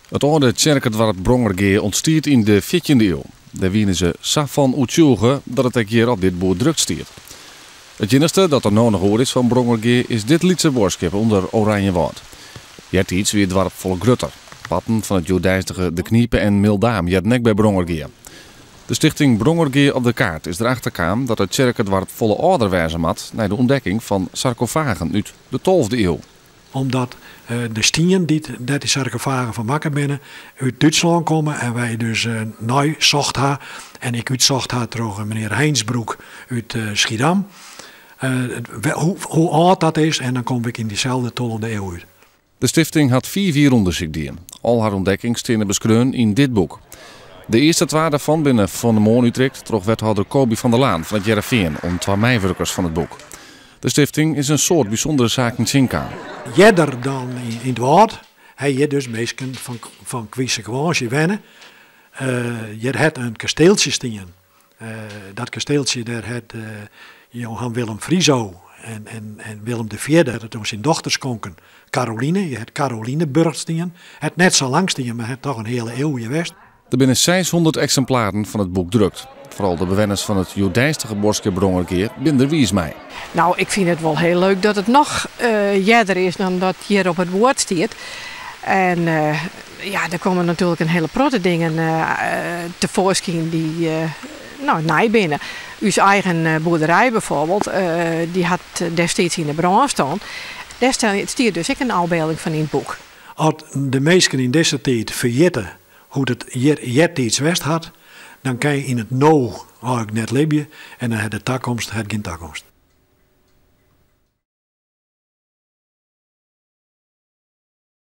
Het oude kerkendorp Brongergeer ontstiert in de 14e eeuw. Daar wienen ze zo van uitzogen dat het ook hier op dit boord drukt stiert. Het enige dat er nou nog hoor is van Brongergeer is dit liedse boodschap onder Oranjewoud. Jertijds weer het dorp vol grutter. Patten van het Joodijstige De Kniepen en Mildaam je nek bij Brongergeer. De stichting Brongergeer op de kaart is erachter kwam dat het kerkendorp volle orde wijzen had naar de ontdekking van sarcofagen uit de 12e eeuw. Omdat de stien die sarcofagen van Makken binnen uit Duitsland komen en wij dus nu zocht ha en ik uitzocht ha door meneer Heinsbroek uit Schiedam. Hoe oud dat is en dan kom ik in diezelfde 12e eeuw uit. De stichting had 4 onderzoek gedaan. Al haar ontdekkingen stenen beschreven in dit boek. De eerste 2 daarvan binnen Van de Moon Utrecht troch wethouder Kobi van der Laan van het Jereveen om 2 meewerkers van het boek. De stichting is een soort bijzondere zaak in Zinkaan. Jeder dan in het woord, hij je dus mensen van Kwiese Kwansje wennen. Je hebt een kasteeltje staan. Dat kasteeltje daar had Johan Willem Frieso en Willem IV, dat toen zijn dochters konken. Caroline, je hebt Carolineburg staan. Het net zo lang staan, maar het toch een hele eeuw geweest. Er binnen 600 exemplaren van het boek drukt. Vooral de bewoners van het Joodijstige bosje Brongergeer binden er wies mee. Nou, ik vind het wel heel leuk dat het nog jadder is dan dat hier op het woord staat. En ja, er komen natuurlijk een hele protte dingen tevoorschijn die naai binnen. Uw eigen boerderij bijvoorbeeld, die had destijds in de brand staan. Daar stiert dus ook een afbeelding van in het boek. Als de mensen in deze tijd vergeten hoe het hier iets west had, dan kan je in het nou eigenlijk net leven en dan heb de toekomst, het geen toekomst.